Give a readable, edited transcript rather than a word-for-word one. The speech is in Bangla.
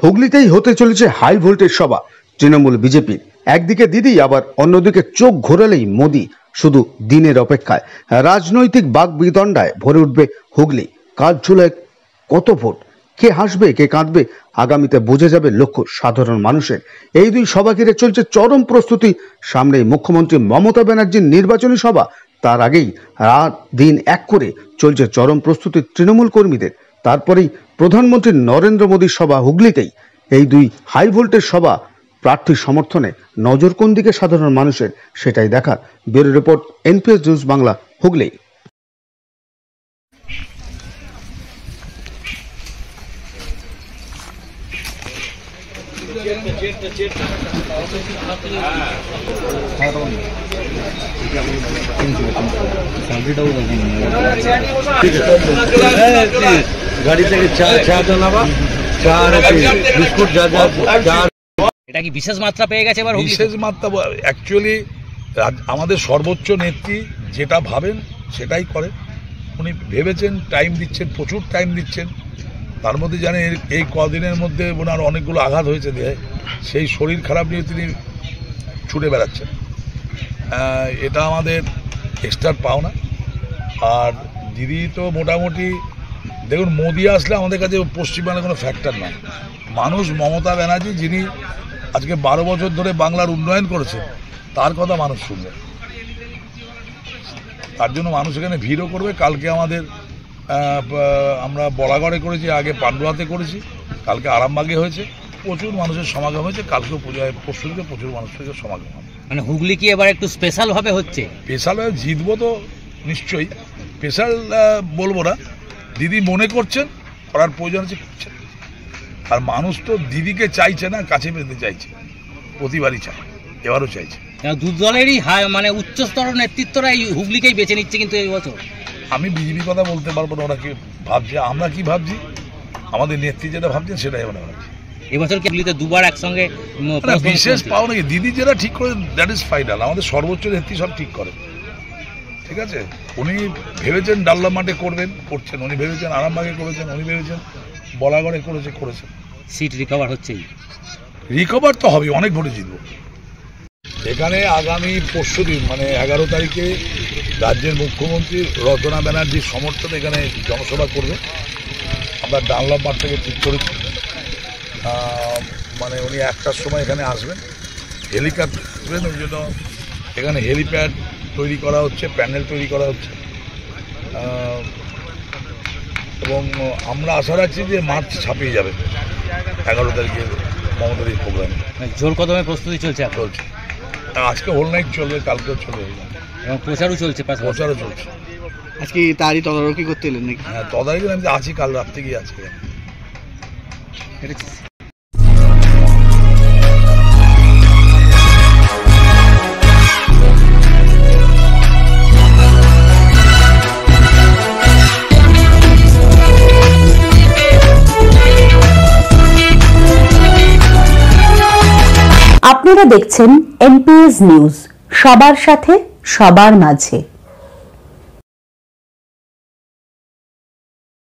হুগলিতেই হতে চলেছে হাই ভোল্টেজ সভা তৃণমূল বিজেপির। একদিকে দিদি, আবার অন্যদিকে চোখ ঘোরালেই মোদি। শুধু দিনের অপেক্ষায় রাজনৈতিক বাকবিতণ্ডায় ভরে উঠবে হুগলি। কার ঝুলায় কত ভোট, কে হাসবে কে কাঁদবে, আগামীতে বোঝা যাবে লক্ষ্য সাধারণ মানুষের। এই দুই সভা ঘিরে চলছে চরম প্রস্তুতি। সামনেই মুখ্যমন্ত্রী মমতা ব্যানার্জির নির্বাচনী সভা। তার আগেই রাত দিন এক করে চলছে চরম প্রস্তুতি তৃণমূল কর্মীদের। তারপরেই প্রধানমন্ত্রী নরেন্দ্র মোদীর সভা হুগলিতেই। এই দুই হাই ভোল্টেজ সভা প্রার্থীর সমর্থনে নজর কোন দিকে সাধারণ মানুষের, সেটাই দেখার। Bureau report, NPS news Bangla, Hooghly. গাড়ি থেকে চা জানাবা, চা বিস্কুট, এটা কি বিশেষ মাত্রা পেয়ে গেছে এবার? বিশেষ মাত্রা অ্যাকচুয়ালি আমাদের সর্বোচ্চ নেত্রী যেটা ভাবেন সেটাই করেন। উনি ভেবেছেন, টাইম দিচ্ছেন, প্রচুর টাইম দিচ্ছেন। তার মধ্যে জানেন এই কদিনের মধ্যে ওনার অনেকগুলো আঘাত হয়েছে দেহে, সেই শরীর খারাপ নিয়ে তিনি ছুটে বেড়াচ্ছেন। এটা আমাদের এক্সট্রা পাওনা। আর দিদি তো মোটামুটি দেখুন, মোদি আসলে আমাদের কাছে পশ্চিমবাংলার কোনো ফ্যাক্টর নয়। মানুষ মমতা ব্যানার্জি, যিনি আজকে 12 বছর ধরে বাংলার উন্নয়ন করেছে, তার কথা মানুষ শুনবে। তার জন্য মানুষ এখানে ভিড়ও করবে। কালকে আমরা বলাগড়ে করেছি, আগে পান্ডুয়াতে করেছি, কালকে আরামবাগে হয়েছে, প্রচুর মানুষের সমাগম হয়েছে। কালকেও পরশু দিকে প্রচুর মানুষের সমাগম হবে। মানে হুগলি কি এবার একটু স্পেশাল ভাবে হচ্ছে? স্পেশাল ভাবে জিতবো তো নিশ্চয়ই, স্পেশাল বলবো না। দিদি মনে করছেন, করার প্রয়োজন আছে, করছেন। আর মানুষ তো দিদিকে চাইছে না, কাছে পেতে চাইছে, প্রতিবারই চায়, এবারও চাইছে। দু দলেরই মানে উচ্চস্তর নেতৃত্বরা এই হুগলিকেই বেছে নিচ্ছে। কিন্তু এই বছর আমি বিজেপি কথা বলতে পারবো না, ওরা কি ভাবছে, আমরা কি ভাবছি, আমাদের নেত্রী যেটা ভাবছেন সেটাই আমরা ভাবছি। এবছর কি হুগলিতে দুবার একসঙ্গে বিশেষ পাও নাকি? দিদি যেটা ঠিক করে দ্যাট ইজ ফাইনাল। আমাদের সর্বোচ্চ নেত্রী সব ঠিক করে, ঠিক আছে। উনি ভেবেছেন ডাল্লা মাঠে করছেন, উনি ভেবেছেন আরামবাগে করেছেন, উনি ভেবেছেন বলাগড়ে করেছেন। সিট রিকভার হচ্ছেই, রিকভার তো হবে, অনেক ভোটে জিতব। এখানে আগামী পরশু দিন মানে 11 তারিখে রাজ্যের মুখ্যমন্ত্রী রচনা ব্যানার্জির সমর্থনে এখানে জনসভা করবে। আমরা ডানলপ মাঠ থেকে ঠিক করেছি, মানে উনি 1টার সময় এখানে আসবেন, হেলিকপ্টার আসবেন। ওই জন্য এখানে হেলিপ্যাড তৈরি করা হচ্ছে, প্যান্ডেল তৈরি করা হচ্ছে। এবং আমরা আশা রাখছি যে মার্চ ছাপিয়ে যাবে 11 তারিখে মমতার এই প্রোগ্রামে। জোর কদমে প্রস্তুতি চলছে। আজকে হোল নাইট চলবে, কালকেও চলবে, এবং প্রচারও চলছে। আজকে তারই তদারকি করতে এলেন নাকি? হ্যাঁ, তদারকি আমি আছি, কাল রাত্রে গিয়ে আছি। আপনারা দেখছেন এনপিএস নিউজ, সবার সাথে সবার মাঝে।